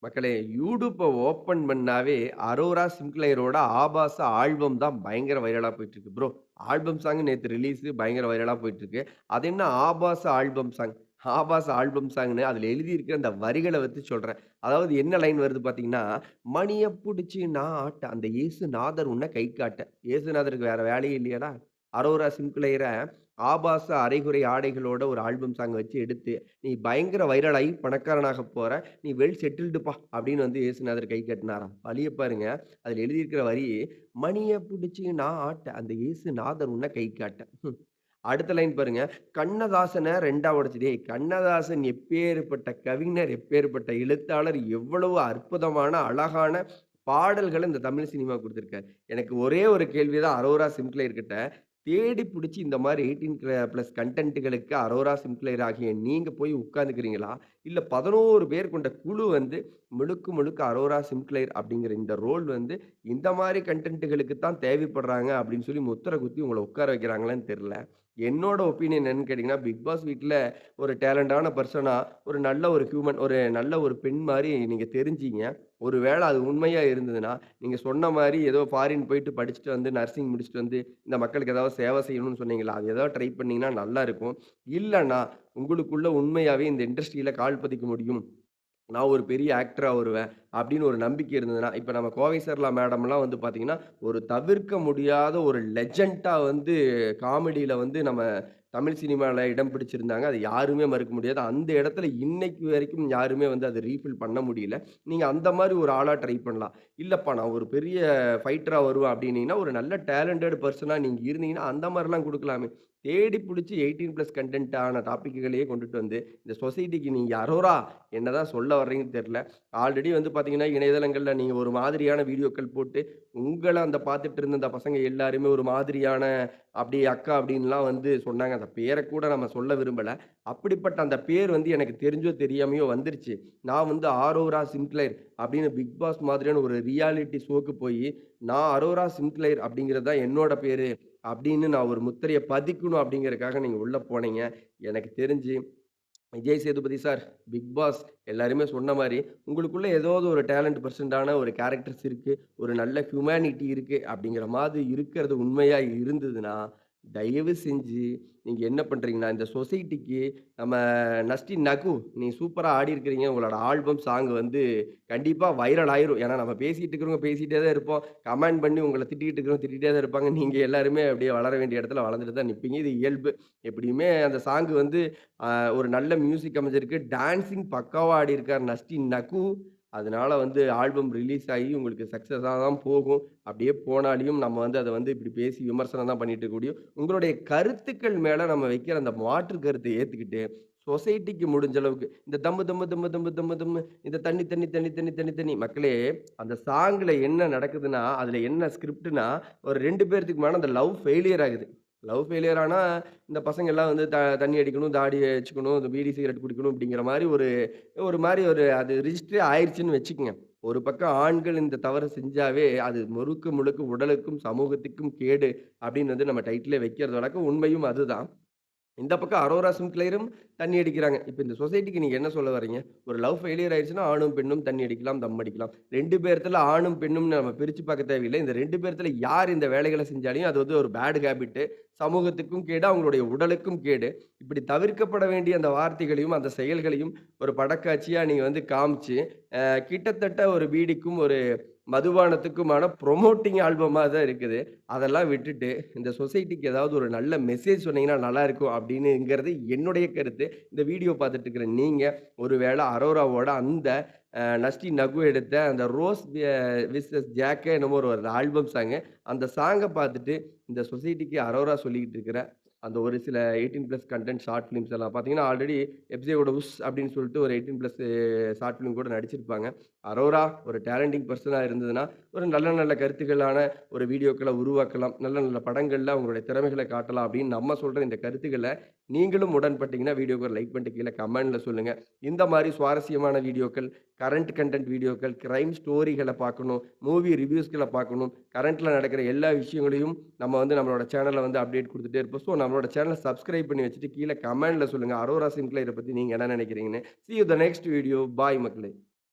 மக்களே, யூடியூப்ப ஓப்பன் பண்ணாவே, அரோரா சின்க்ளயரோட ஆபாச ஆல்பம் தான் பயங்கர வைரலா போயிட்டுருக்கு. ப்ரோ, ஆல்பம் சாங் நேத்து ரிலீஸு பயங்கர வைரலா போயிட்டுருக்கு. அது என்ன ஆபாச ஆல்பம் சாங்? ஆபாச ஆல்பம் சாங்ன்னு அதில எழுதியிருக்கிற அந்த வரிகள வச்சு சொல்றேன். அதாவது என்ன லைன் வருது பார்த்தீங்கன்னா, "மணிய புடிச்சு நான் ஆட்ட, அந்த இயேசுநாதர் உன்ன கை காட்ட." இயேசுநாதருக்கு வேற வேலையே இல்லையாடா? அரோரா சின்க்ளயர ஆபாச அரைகுறை ஆடைகளோட ஒரு ஆல்பம் சாங் வச்சு எடுத்து, "நீ பயங்கர வைரல் ஆயி பணக்காரனாக போற. நீ வெல் செட்டில்டுப்பா" அப்படின்னு வந்து இயேசுநாதர் கை கட்டினாராம். வழிய பாருங்க. அதில எழுதியிருக்கிற வரி, "மணிய புடிச்சு நான் ஆட்ட, அந்த இயேசுநாதர் உன்ன கை காட்ட." அடுத்த லைன் பாருங்க. "கண்ணதாசன 2ஆ உடைச்சு." டேய் கண்ணதாசன் எப்பேர்ப்பட்ட கவிஞர், எப்பேர்ப்பட்ட எழுத்தாளர், எவ்வளவு அற்புதமான, அழகான பாடல்கள இந்த தமிழ் சினிமா குடுத்திருக்காரு. எனக்கு ஒரே ஒரு கேள்வி தான் அரோரா சின்க்ளயர் கிட்ட. தேடி புடிச்சு இந்த மாரி 18 பிளஸ் கன்டென்ட்களுக்கு அரோரா சின்க்ளயர் ஆகிய நீங்க போய் உட்கார்ந்துக்கிறீங்களா? இல்ல 11 பேர் கொண்ட குழு வந்து முழுக்க முழுக்க அரோரா சின்க்ளயர் அப்படிங்கிற இந்த ரோல் வந்து இந்த மாரி கன்டென்ட்களுக்கு தான் தேவைப்படுறாங்க அப்படின்னு சொல்லி முத்திர குத்தி உங்கள உட்கார வைக்கிறாங்களான்னு தெரியல. என்னோட ஒப்பீனியன் என்னன்னு கேட்டீங்கன்னா, பிக் பாஸ் வீட்ல ஒரு டேலண்டான பெர்சனா, ஒரு நல்ல ஒரு ஹியூமன், ஒரு நல்ல ஒரு பெண் மாரி நீங்க தெரிஞ்சீங்க. ஒரு வேள அது உண்மையா இருந்ததுன்னா, நீங்க சொன்ன மாரி ஏதோ ஃபாரின் போயிட்டு படிச்சுட்டு வந்து நர்சிங் முடிச்சுட்டு வந்து இந்த மக்களுக்கு ஏதாவது சேவை செய்யணும்னு சொன்னீங்கல்ல, அது ஏதாவது ட்ரை பண்ணீங்கன்னா நல்லா இருக்கும். இல்லன்னா, உங்களுக்குள்ள உண்மையாவே இந்த இண்டஸ்ட்ரியில கால் பதிக்க முடியும். நான் ஒரு பெரிய ஆக்டரா வருவேன். அப்படின்னு ஒரு நம்பிக்கை இருந்ததுன்னா, இப்ப நம்ம கோவை சரளா மேடம்லாம் வந்து பார்த்தீங்கன்னா, ஒரு தவிர்க்க முடியாத ஒரு லெஜெண்டா வந்து காமெடியில வந்து நம்ம தமிழ் சினிமால இடம் பிடிச்சிருந்தாங்க. அது யாருமே மறுக்க முடியாது. அந்த இடத்துல இன்னைக்கு வரைக்கும் யாருமே வந்து அத ரீஃபில் பண்ண முடியல. நீங்க அந்த மாரி ஒரு ஆளா ட்ரை பண்ணலாம். இல்லப்பா நான் ஒரு பெரிய ஃபைட்டரா வருவேன் அப்டின்னீங்கன்னா, ஒரு நல்ல டேலண்டட் பெர்சனா நீங்க இருந்தீங்கன்னா, அந்த மாரிலாம் குடுக்கலாமே. தேடி புடிச்சு 18+ கன்டென்ட் டாபிக்குகளயே கொண்டுட்டு வந்து, இந்த சொசைட்டிக்கு நீங்க அரோரா என்னதான் சொல்ல வர்றீங்கன்னு தெரியல. ஆல்ரெடி வந்து பார்த்தீங்கன்னா, இணையதளங்கள்ல நீங்க ஒரு மாதிரியான வீடியோக்கள் போட்டு, உங்கள அந்த பார்த்துட்டு இருந்த அந்த பசங்க எல்லாருமே ஒரு மாதிரியான அப்படி அக்கா அப்படின்லாம் வந்து சொன்னாங்க. அந்த பேர கூட நம்ம சொல்ல விரும்பல. அப்படிப்பட்ட அந்த பேர் வந்து எனக்கு தெரிஞ்சோ தெரியாமயோ வந்துருச்சு. நான் வந்து ஆரோரா சின்க்ளயர் அப்படின்னு பிக் பாஸ் மாதிரியான ஒரு ரியாலிட்டி ஷோக்கு போயி, நான் அரோரா சின்க்ளயர் அப்படிங்கிறது தான் என்னோட பேரு அப்படின்னு நான் ஒரு முத்திரைய பதிக்கணும் அப்படிங்கிறதுக்காக நீங்க உள்ள போனீங்க. எனக்கு தெரிஞ்சு Vijay Sethupathi sir, big boss எல்லாருமே சொன்ன மாரி, உங்களுக்குள்ள ஏதாவது ஒரு டேலண்ட் பெர்சன்ட்டான ஒரு கேரக்டர்ஸ் இருக்கு. ஒரு நல்ல ஹியூமனிட்டி இருக்கு. அப்படிங்கிற மாதிரி இருக்கிறது உண்மையா இருந்ததுன்னா, தயவு செஞ்சு நீங்க என்ன பண்றீங்கன்னா, இந்த சொசைட்டிக்கு நம்ம நஸ்டி நகு, நீ சூப்பரா ஆடியிருக்கிறீங்க. உங்களோட ஆல்பம், சாங் வந்து கண்டிப்பா வைரல் ஆயிரும். ஏன்னா நம்ம பேசிட்டு இருக்கிறவங்க பேசிட்டே தான் இருப்போம். கமெண்ட் பண்ணி உங்கள திட்டிக்கிட்டு இருக்கிறவங்க திட்டிட்டே தான் இருப்பாங்க. நீங்க எல்லாருமே அப்படியே வளர வேண்டிய இடத்துல வளர்ந்துட்டு தான் நிப்பீங்க. இது இயல்பு. எப்படியுமே அந்த சாங் வந்து அ ஒரு நல்ல மியூசிக் அமைஞ்சிருக்கு. டான்சிங் பக்காவா ஆடியிருக்கார் நஸ்டி நகு. அதனால வந்து ஆல்பம் ரிலீஸ் ஆகி உங்களுக்கு சக்சஸா தான் போகும். அப்படியே போனாலியும் நம்ம வந்து அத வந்து இப்படி பேசி விமர்சனம் தான் பண்ணிட்டு இருக்க முடியும். உங்களுடைய கருத்துக்கள் மேல நம்ம வைக்கிற அந்த மாற்று கருத்த ஏத்துக்கிட்டு, சொசைட்டிக்கு முடிஞ்ச அளவுக்கு இந்த தம்மு தம்மு தம்மு தம்மு தம்மு தம்மு இந்த தண்ணி தண்ணி தண்ணி தண்ணி தண்ணி தண்ணி மக்களே அந்த சாங்ல என்ன நடக்குதுன்னா, அதுல என்ன ஸ்கிரிப்ட்னா ஒரு 2 பேத்துக்கு மேல அந்த லவ் ஃபெயிலியர் ஆகுது. லவ் ஃபெயிலியர் ஆனா இந்த பசங்க எல்லாம் வந்து தண்ணி அடிக்கணும், தாடி வச்சுக்கணும், இந்த பீடி, சிகரெட் குடிக்கணும் அப்படிங்கிற மாரி ஒரு ஒரு மாரி ஒரு அது ரிஜிஸ்டரே ஆயிருச்சுன்னு வச்சுக்கங்க. ஒரு பக்கம் ஆண்கள் இந்த தவற செஞ்சாவே, அது முழுக்க முழுக்க உடலுக்கும், சமூகத்துக்கும் கேடு அப்படின்னு வந்து நம்ம டைட்டிலே வைக்கிறது வழக்கம். உண்மையும் அதுதான். இந்த பக்கம் அரோரா சின்க்ளயரும் தண்ணி அடிக்கிறாங்க. இப்ப இந்த சொசைட்டிக்கு நீங்க என்ன சொல்ல வர்றீங்க? ஒரு லவ் ஃபெயிலியர் ஆயிடுச்சுன்னா, ஆணும், பெண்ணும் தண்ணி அடிக்கலாம், தம் அடிக்கலாம். 2 பேத்துல ஆணும், பெண்ணும்னு நம்ம பிரிச்சு பார்க்க தேவையில்ல. இந்த 2 பேத்துல யார் இந்த வேலைகள செஞ்சாலும், அது வந்து ஒரு பேட் ஹேபிட்டு. சமூகத்துக்கும் கேடு, அவங்களுடைய உடலுக்கும் கேடு. இப்படி தவிர்க்கப்பட வேண்டிய அந்த வார்த்தைகளையும், அந்த செயல்களையும் ஒரு படக்காட்சியா நீங்க வந்து காமிச்சு, கிட்டத்தட்ட ஒரு பீடிக்கும், ஒரு மதுபானத்துக்குமான புரமோட்டிங் ஆல்பமா தான் இருக்குது. அதெல்லாம் விட்டுட்டு, இந்த சொசைட்டிக்கு ஏதாவது ஒரு நல்ல மெசேஜ் சொன்னீங்கன்னா நல்லாருக்கும் அப்டின்னுங்கிறது என்னுடைய கருத்து. இந்த வீடியோ பார்த்துட்டு இருக்கிற நீங்க, ஒரு வேள அரோராவோட அந்த நஸ்டி நகு எடுத்த அந்த ரோஸ் விசஸ் ஜாக்கோ என்னமோ ஒரு ஆல்பம் சாங்கு. அந்த சாங்க பார்த்துட்டு, இந்த சொசைட்டிக்கு அரோரா சொல்லிக்கிட்டு இருக்கிற அந்த ஒரு சில 18+ கன்டென்ட் ஷார்ட் ஃபிலிம்ஸ் எல்லாம் பார்த்தீங்கன்னா, ஆல்ரெடி எஃப்ஜேயோட உஸ் அப்டின்னு சொல்லிட்டு ஒரு 18+ ஷார்ட் ஃபிலிம் கூட நடிச்சிருப்பாங்க. அரோரா ஒரு டேலண்டிங் பெர்சனா இருந்ததுன்னா, ஒரு நல்ல நல்ல கருத்துக்களான ஒரு வீடியோக்கள உருவாக்கலாம். நல்ல நல்ல படங்கள்ல அவங்களுடைய திறமைகள காட்டலாம் அப்படின்னு நம்ம சொல்ற இந்த கருத்துக்கள நீங்களும் உடன்பட்டீங்கன்னா, வீடியோக்கு ஒரு லைக் பண்ணிட்டு கீழ கமெண்ட்ல சொல்லுங்க. இந்த மாரி சுவாரஸ்யமான வீடியோக்கள், கரண்ட் கன்டென்ட் வீடியோக்கள், கிரைம் ஸ்டோரிகள பார்க்கணும், மூவி ரிவ்யூஸ்கள பார்க்கணும், கரண்ட்ல நடக்கிற எல்லா விஷயங்களையும் நம்ம வந்து நம்மளோட சேனல்ல வந்து அப்டேட் குடுத்துட்டே இருப்போம். ஸோ நம்மளோட சேனல சப்ஸ்கிரைப் பண்ணி வச்சுட்டு கீழ கமெண்ட்ல சொல்லுங்க. அரோரா சின்க்ளயர பத்தி நீங்க என்ன நினைக்கிறீங்கன்னு. See you the next video. Bye மக்களே.